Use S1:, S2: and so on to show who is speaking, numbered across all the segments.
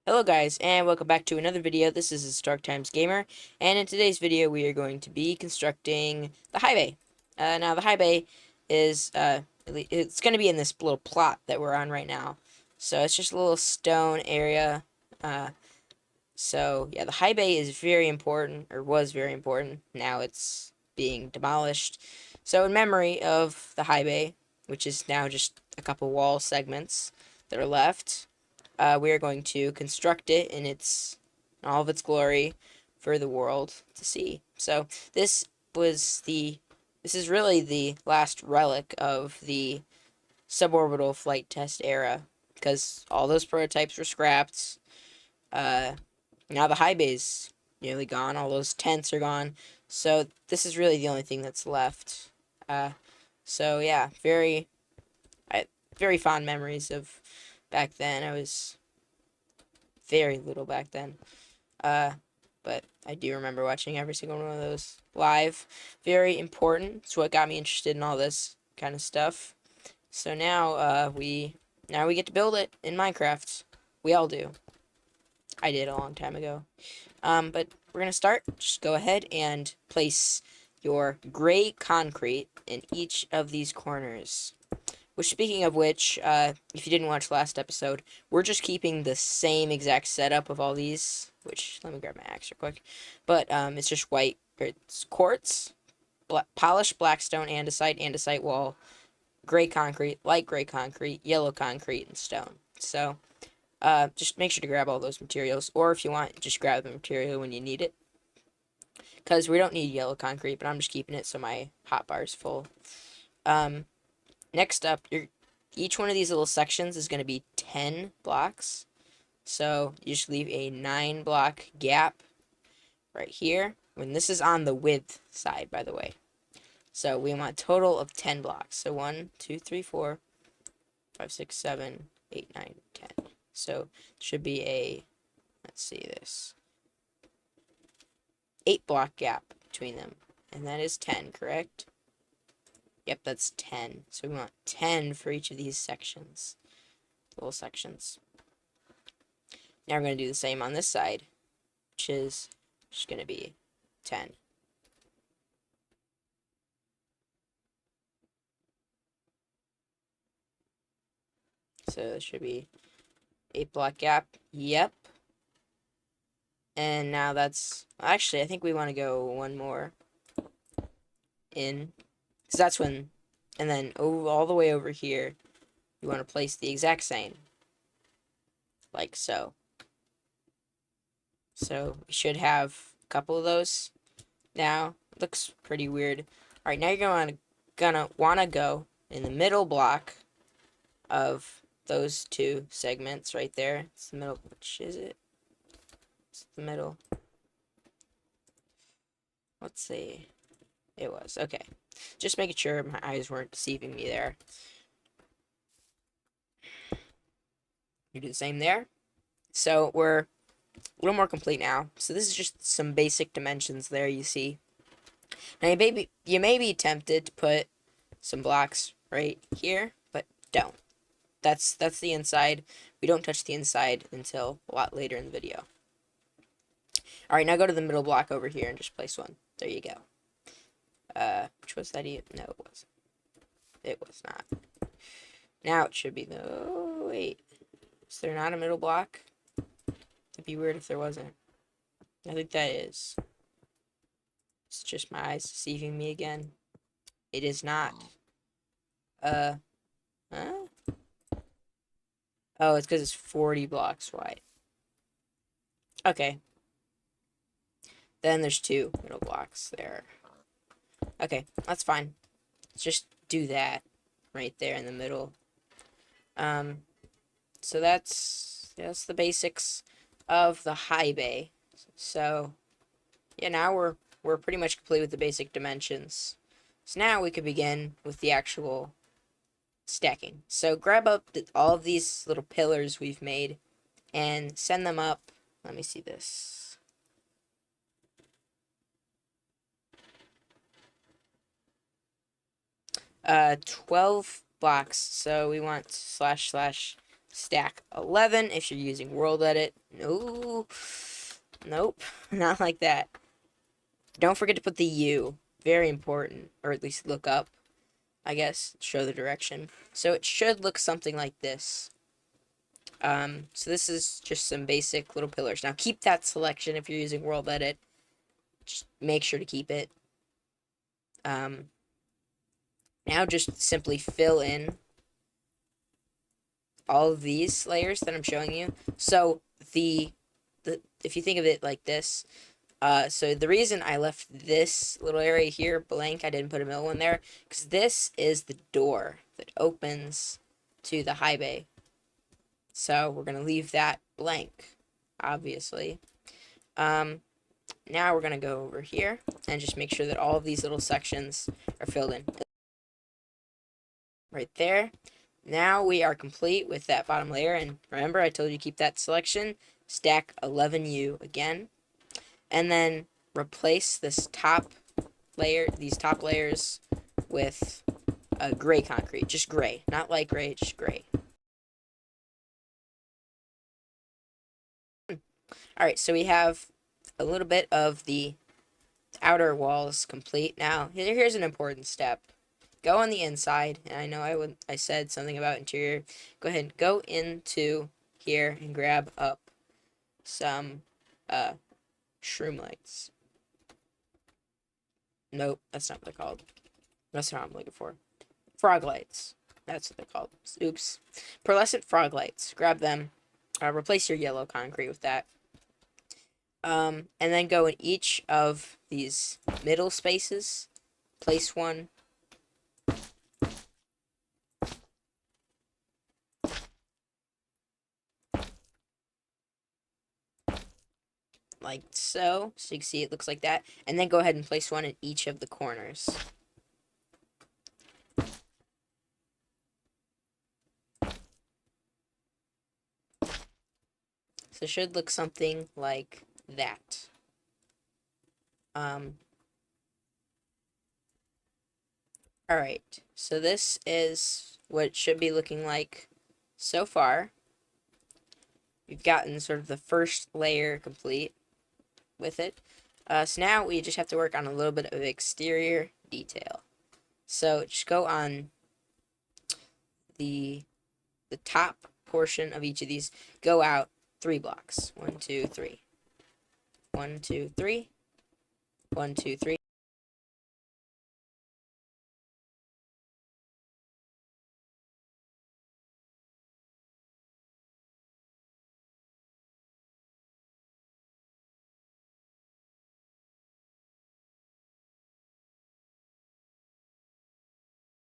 S1: Hello guys, and welcome back to another video. This is Stark Times Gamer, and in today's video we are going to be constructing the high bay. Now the high bay is, it's going to be in this little plot that we're on right now. So it's just a little stone area. So yeah, the high bay is very important, or was very important. Now it's being demolished. So in memory of the high bay, which is now just a couple wall segments that are left, we are going to construct it in all of its glory for the world to see. So this is really the last relic of the suborbital flight test era, because all those prototypes were scrapped. Now the high bay's nearly gone. All those tents are gone. So this is really the only thing that's left. So yeah, very fond memories of back then. I was very little back then. Uh, but I do remember watching every single one of those live. Very important. It's what got me interested in all this kind of stuff. So now we get to build it in Minecraft. We all do. I did a long time ago. But we're gonna start. Just go ahead and place your gray concrete in each of these corners. Which, speaking of which, if you didn't watch last episode, we're just keeping the same exact setup of all these. Which, let me grab my axe real quick. But it's just white, or it's quartz, polished blackstone, andesite wall, gray concrete, light gray concrete, yellow concrete, and stone. So just make sure to grab all those materials, or if you want, just grab the material when you need it. Because we don't need yellow concrete, but I'm just keeping it so my hotbar is full. Next up, each one of these little sections is going to be 10 blocks. So you just leave a 9 block gap right here. When this is on the width side, by the way. So we want a total of 10 blocks. So 1, 2, 3, 4, 5, 6, 7, 8, 9, 10. So it should be a, let's see this, 8 block gap between them. And that is 10, correct? Yep, that's 10. So we want 10 for each of these sections. Little sections. Now we're going to do the same on this side, which is just going to be 10. So there should be 8 block gap. Yep. And now that's, actually, I think we want to go one more in. Because that's when, and then all the way over here, you want to place the exact same. Like so. So we should have a couple of those now. Looks pretty weird. Alright, now you're gonna wanna go in the middle block of those two segments right there. It's the middle. Which is it? It's the middle. Let's see. It was. Okay. Just making sure my eyes weren't deceiving me there. You do the same there. So we're a little more complete now. So this is just some basic dimensions there you see. Now you may be tempted to put some blocks right here, but don't. That's the inside. We don't touch the inside until a lot later in the video. Alright, now go to the middle block over here and just place one. There you go. Which was that even? No, it wasn't. It was not. Now it should be the... Oh, wait. Is there not a middle block? It'd be weird if there wasn't. I think that is. It's just my eyes deceiving me again. It is not. Huh? Oh, it's because it's 40 blocks wide. Okay. Then there's 2 middle blocks there. Okay, that's fine. Let's just do that right there in the middle. So that's the basics of the high bay. So yeah, now we're pretty much complete with the basic dimensions. So now we could begin with the actual stacking. So grab up all of these little pillars we've made and send them up. Let me see this. 12 blocks. So we want // stack 11 if you're using world edit. No, nope, not like that. Don't forget to put the U, very important, or at least look up, I guess, show the direction. So it should look something like this. So this is just some basic little pillars. Now keep that selection if you're using world edit. Just make sure to keep it. Now just simply fill in all of these layers that I'm showing you. So if you think of it like this, so the reason I left this little area here blank, I didn't put a middle one there, because this is the door that opens to the high bay. So we're going to leave that blank, obviously. Now we're going to go over here and just make sure that all of these little sections are filled in. Right there. Now we are complete with that bottom layer, and remember I told you keep that selection, stack 11U again, and then replace this top layer, these top layers with a gray concrete, just gray, not light gray, just gray. Alright, so we have a little bit of the outer walls complete. Now, here's an important step. Go on the inside, and I know I said something about interior. Go ahead and go into here and grab up some shroom lights. Nope, that's not what they're called. That's not what I'm looking for. Frog lights. That's what they're called. Oops. Pearlescent frog lights. Grab them. Replace your yellow concrete with that. And then go in each of these middle spaces. Place one. Like so. So you can see it looks like that. And then go ahead and place one in each of the corners. So it should look something like that. Alright, so this is what it should be looking like so far. We've gotten sort of the first layer complete with it. So now we just have to work on a little bit of exterior detail. So just go on the top portion of each of these. Go out 3 blocks. 1, 2, 3. 1, 2, 3. 1, 2, 3.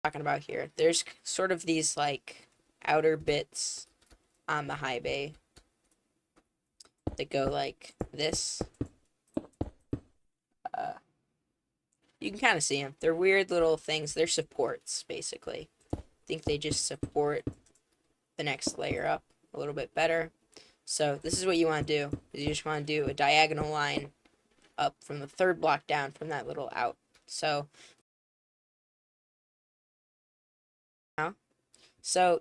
S1: Talking about here. There's sort of these like outer bits on the high bay that go like this. You can kind of see them. They're weird little things. They're supports, basically. I think they just support the next layer up a little bit better. So this is what you want to do. Is you just want to do a diagonal line up from the 3rd block down from that little out. So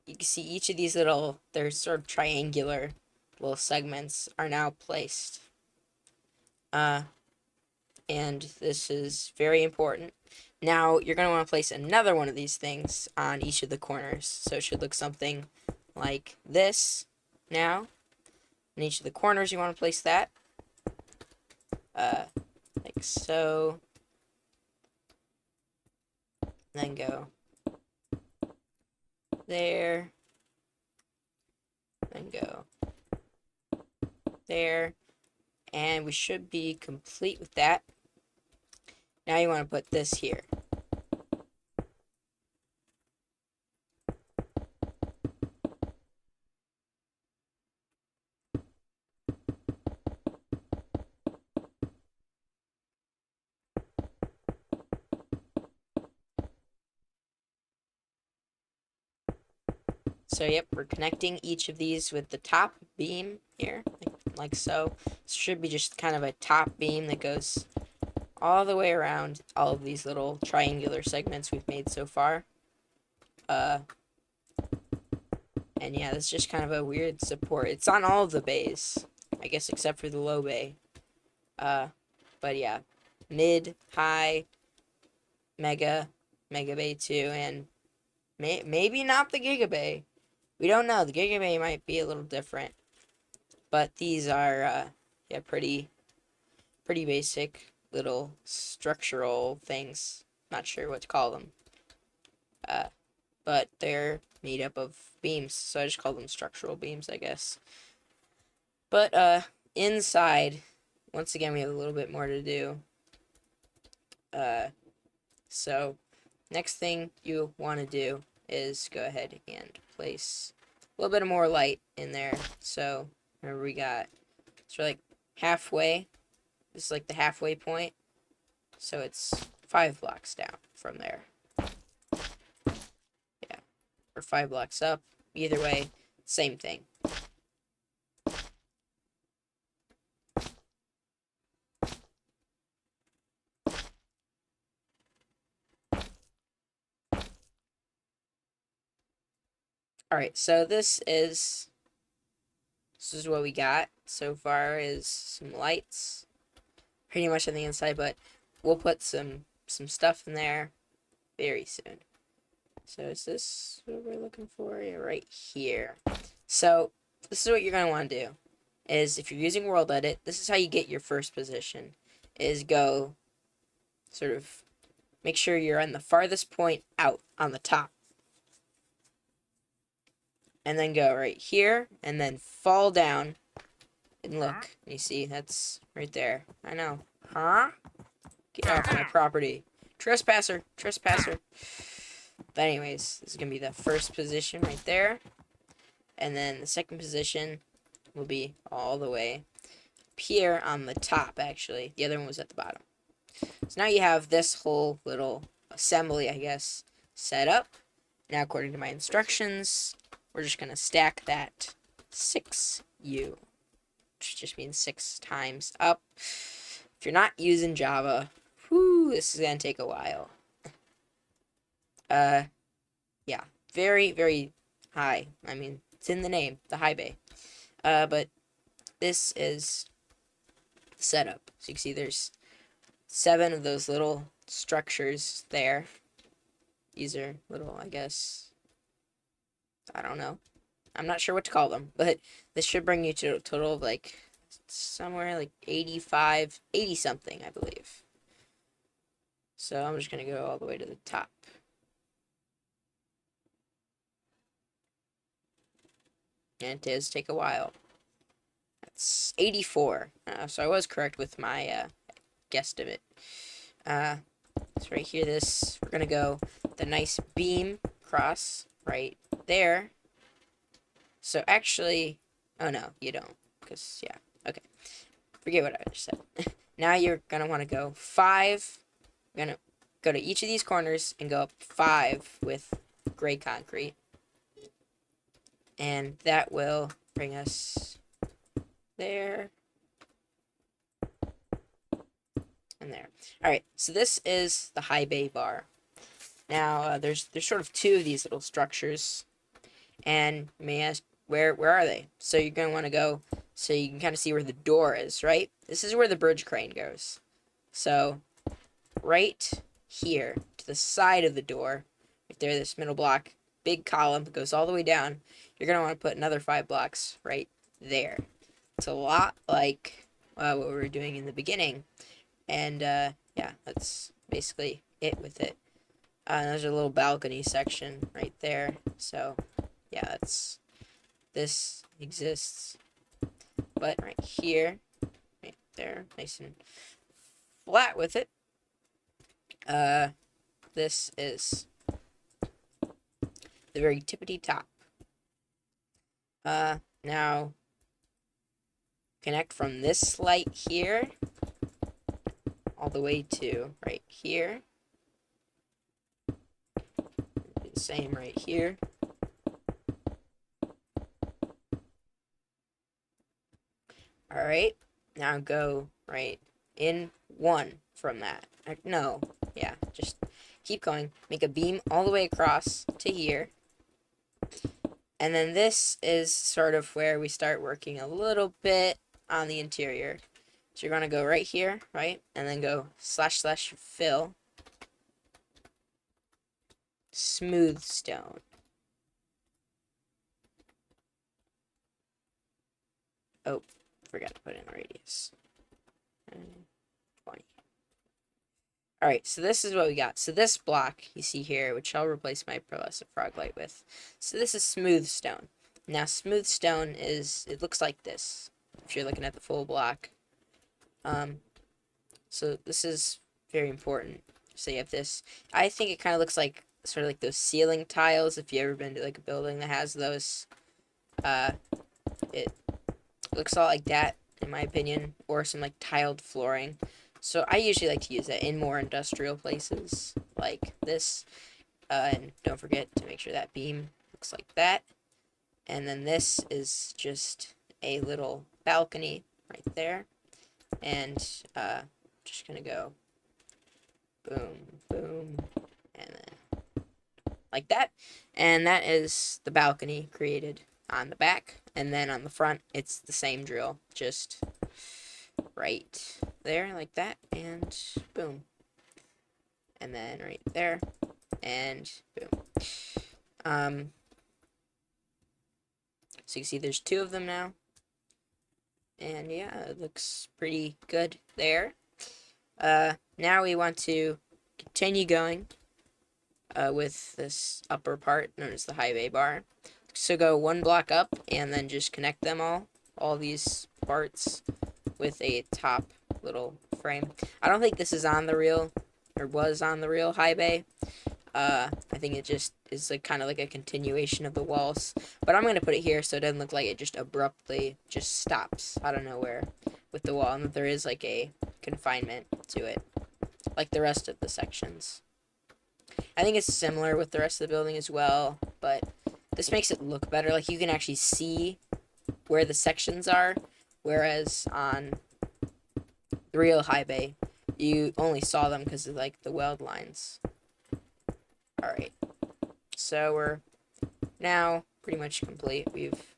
S1: you can see each of these little, they're sort of triangular little segments are now placed. And this is very important. Now you're going to want to place another one of these things on each of the corners. So it should look something like this now. In each of the corners you want to place that. Like so. Then go there. Then go there. And we should be complete with that. Now you want to put this here. So yep, we're connecting each of these with the top beam here, like so. This should be just kind of a top beam that goes all the way around all of these little triangular segments we've made so far. And yeah, that's just kind of a weird support. It's on all of the bays, I guess, except for the low bay. But yeah, mid, high, mega bay 2, and maybe not the giga bay. We don't know. The giga bay might be a little different, but these are yeah, pretty basic little structural things. Not sure what to call them. But they're made up of beams, so I just call them structural beams, I guess. But inside, once again, we have a little bit more to do. So next thing you want to do is go ahead and place a little bit of more light in there. So remember, we got, so like halfway. This is like the halfway point. So it's 5 blocks down from there. Yeah, or 5 blocks up. Either way, same thing. Alright, so this is what we got so far, is some lights. Pretty much on the inside, but we'll put some stuff in there very soon. So is this what we're looking for? Yeah, right here. So this is what you're going to want to do. Is if you're using World Edit, this is how you get your first position. Is go sort of make sure you're on the farthest point out on the top. And then go right here, and then fall down, and look. You see, that's right there. I know. Huh? Get off my property. Trespasser. Trespasser. But anyways, this is going to be the first position right there. And then the second position will be all the way up here on the top, actually. The other one was at the bottom. So now you have this whole little assembly, I guess, set up. Now, according to my instructions, we're just going to stack that 6U, which just means 6 times up. If you're not using Java, whew, this is going to take a while. Yeah, very, very high. I mean, it's in the name, the high bay. But this is the setup. So you can see there's 7 of those little structures there. These are little, I guess, I don't know. I'm not sure what to call them, but this should bring you to a total of like somewhere like 85, 80 something, I believe. So I'm just going to go all the way to the top. And it does take a while. That's 84. So I was correct with my guesstimate. So right here, we're going to go the nice beam across right there. So actually, oh no, you don't. Because, yeah, okay. Forget what I just said. Now you're going to want to go 5. You're going to go to each of these corners and go up 5 with gray concrete. And that will bring us there. And there. Alright, so this is the high bay bar. Now, there's sort of 2 of these little structures. And you may ask, where are they? So you're going to want to go so you can kind of see where the door is, right? This is where the bridge crane goes. So, right here, to the side of the door, right there, this middle block, big column that goes all the way down, you're going to want to put another 5 blocks right there. It's a lot like what we were doing in the beginning. And, yeah, that's basically it with it. There's a little balcony section right there. So, yeah, this exists. But right here, right there, nice and flat with it. This is the very tippity top. Now, connect from this light here all the way to right here. Do the same right here. Alright, now go right in 1 from that. No, yeah, just keep going. Make a beam all the way across to here. And then this is sort of where we start working a little bit on the interior. So you're going to go right here, right? And then go / fill smooth stone. Oh, forgot to put in the radius. 20. Alright, so this is what we got. So this block you see here, which I'll replace my pearlescent froglight with. So this is smooth stone. Now smooth stone it looks like this, if you're looking at the full block. So this is very important. So you have this. I think it kind of looks like sort of like those ceiling tiles. If you ever been to like a building that has those, it looks all like that in my opinion, or some like tiled flooring. So I usually like to use that in more industrial places like this. And don't forget to make sure that beam looks like that. And then this is just a little balcony right there. And just gonna go boom, boom, and then like that. And that is the balcony created on the back. And then on the front, it's the same drill, just right there like that, and boom. And then right there, and boom. So you see there's 2 of them now. And yeah, it looks pretty good there. Now we want to continue going with this upper part known as the high bay bar. So go 1 block up and then just connect them all these parts with a top little frame. I don't think this is on the real, or was on the real high bay. I think it just is like kind of like a continuation of the walls, but I'm gonna put it here so it doesn't look like it just abruptly just stops out of nowhere with the wall, and that there is like a confinement to it, like the rest of the sections. I think it's similar with the rest of the building as well, but this makes it look better. Like you can actually see where the sections are, whereas on the real high bay, you only saw them because of like the weld lines. Alright, so we're now pretty much complete. We've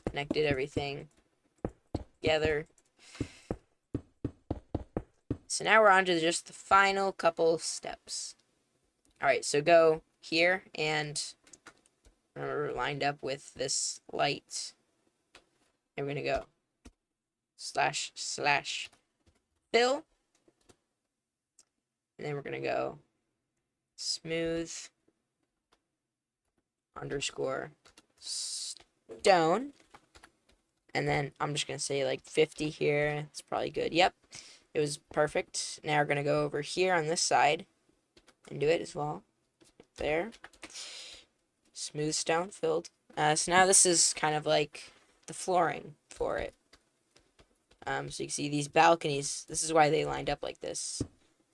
S1: connected everything together. So now we're on to just the final couple steps. Alright, so go here, and remember, we're lined up with this light. And we're going to go / fill. And then we're going to go smooth _ stone. And then I'm just going to say like 50 here. It's probably good. Yep, it was perfect. Now we're going to go over here on this side and do it as well. There. Smooth stone filled. So now this is kind of like the flooring for it. So you can see these balconies. This is why they lined up like this.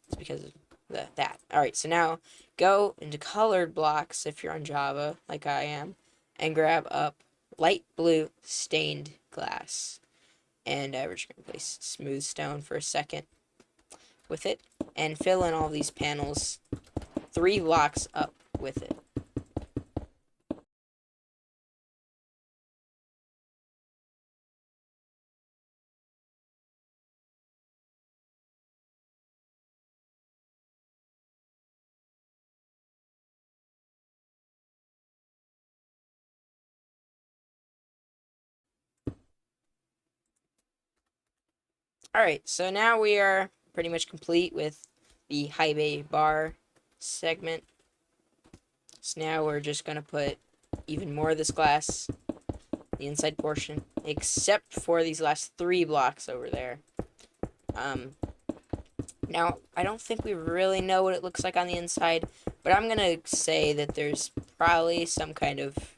S1: It's because of that. Alright, so now go into colored blocks if you're on Java, like I am, and grab up light blue stained glass. And we're just going to place smooth stone for a second with it, and fill in all these panels 3 blocks up with it. Alright, so now we are pretty much complete with the high bay bar segment. So now we're just going to put even more of this glass in the inside portion, except for these last 3 blocks over there. Now, I don't think we really know what it looks like on the inside, but I'm going to say that there's probably some kind of,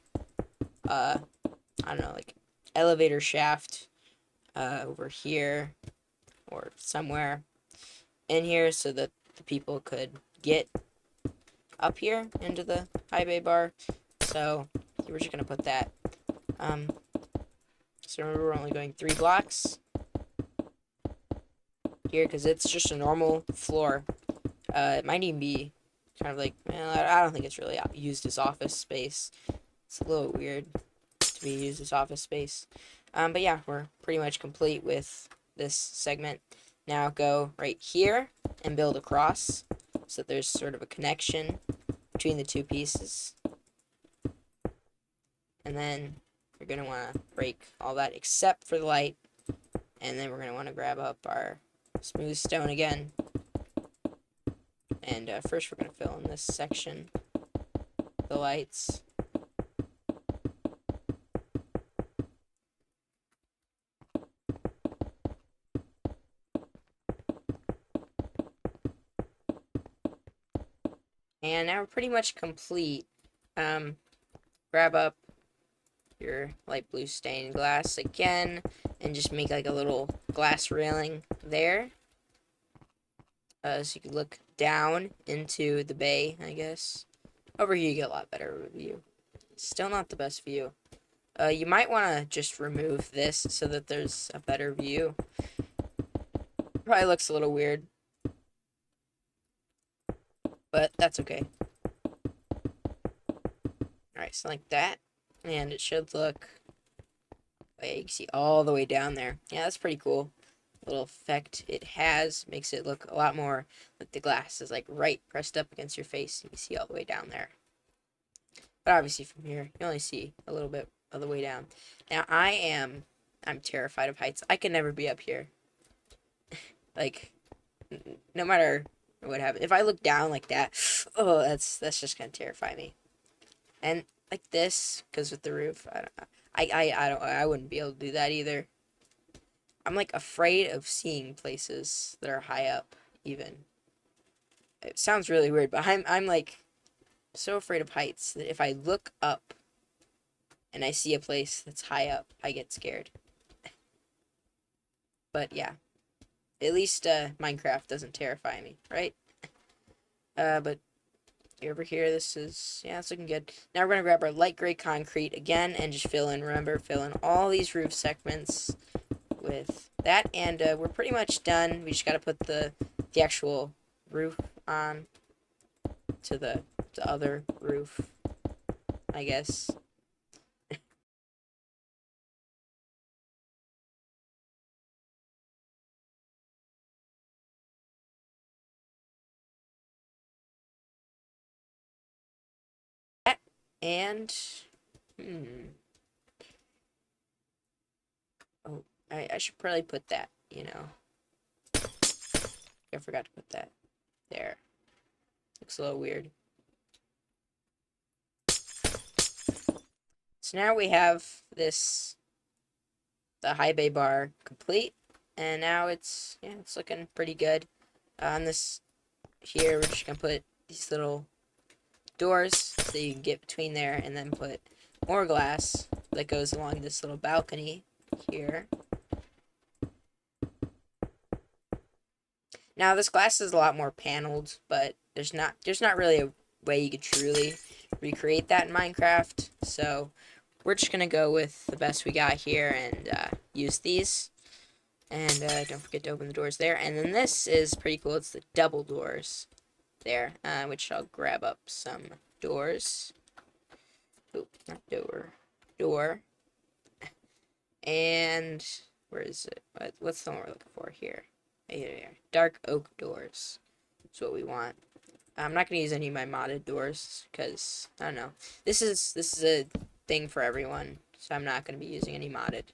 S1: I don't know, like elevator shaft over here or somewhere in here so that the people could get up here into the high bay bar. So we're just going to put that. So remember, we're only going 3 blocks here because it's just a normal floor. It might even be kind of like, well, I don't think it's really used as office space. It's a little weird. we use this office space. But yeah, we're pretty much complete with this segment. Now go right here and build across so that there's sort of a connection between the two pieces. And then you're going to want to break all that except for the light. And then we're going to want to grab up our smooth stone again. And first we're going to fill in this section, the lights. And now we're pretty much complete. Grab up your light blue stained glass again and just make like a little glass railing there. So you can look down into the bay, I guess. Over here you get a lot better view. Still not the best view. You might want to just remove this so that there's a better view. Probably looks a little weird, but that's okay. Alright, so like that. And it should look... you can see all the way down there. Yeah, that's pretty cool. Little effect it has makes it look a lot more like the glass is like right pressed up against your face. You can see all the way down there. But obviously from here, you only see a little bit of the way down. Now I'm terrified of heights. I can never be up here. Like, no matter what happens. If I look down like that, oh, that's just gonna terrify me. And like this, because with the roof, I wouldn't be able to do that either. I'm like afraid of seeing places that are high up, even. It sounds really weird, but I'm like so afraid of heights that if I look up and I see a place that's high up, I get scared. But yeah, at least Minecraft doesn't terrify me, right? But over here, this is, yeah, it's looking good. Now we're gonna grab our light gray concrete again and just fill in. Remember, fill in all these roof segments with that, and we're pretty much done. We just gotta put the actual roof on to the other roof, I guess. And oh, I should probably put that, you know. I forgot to put that there. Looks a little weird. So now we have this, the high bay bar complete, and now it's, yeah, it's looking pretty good. On this here, we're just gonna put these little doors so you can get between there, and then put more glass that goes along this little balcony here. Now this glass is a lot more paneled, but there's not really a way you could truly recreate that in Minecraft, so we're just gonna go with the best we got here and use these. And don't forget to open the doors there. And then this is pretty cool. It's the double doors there, which I'll grab up some doors. Oop, not door. Door. And where is it? What's the one we're looking for here? Here. Dark oak doors. That's what we want. I'm not gonna use any of my modded doors because I don't know. This is a thing for everyone, so I'm not gonna be using any modded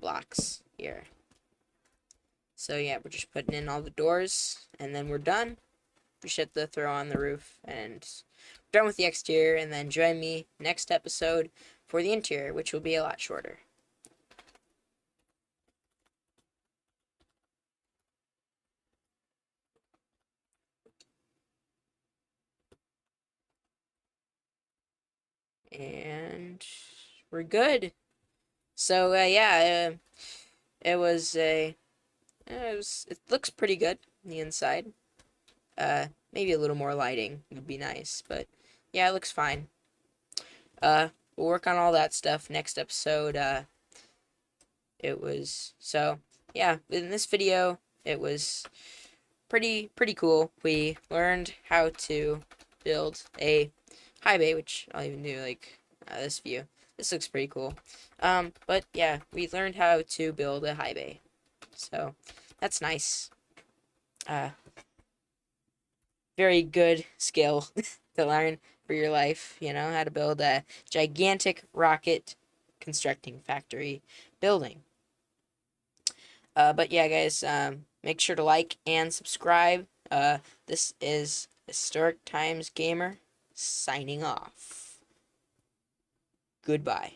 S1: blocks here. So yeah, we're just putting in all the doors, and then we're done. We should have to throw on the roof, and we're done with the exterior. And then join me next episode for the interior, which will be a lot shorter. And we're good. So yeah, it was a it looks pretty good on the inside. Maybe a little more lighting would be nice, but yeah, it looks fine. We'll work on all that stuff next episode. It was, so yeah, in this video it was pretty cool. We learned how to build a high bay, which I'll even do like this view. This looks pretty cool. But yeah, we learned how to build a high bay. So that's nice. Uh, very good skill to learn for your life. You know, how to build a gigantic rocket constructing factory building. But yeah, guys, make sure to like and subscribe. This is Historic Times Gamer signing off. Goodbye.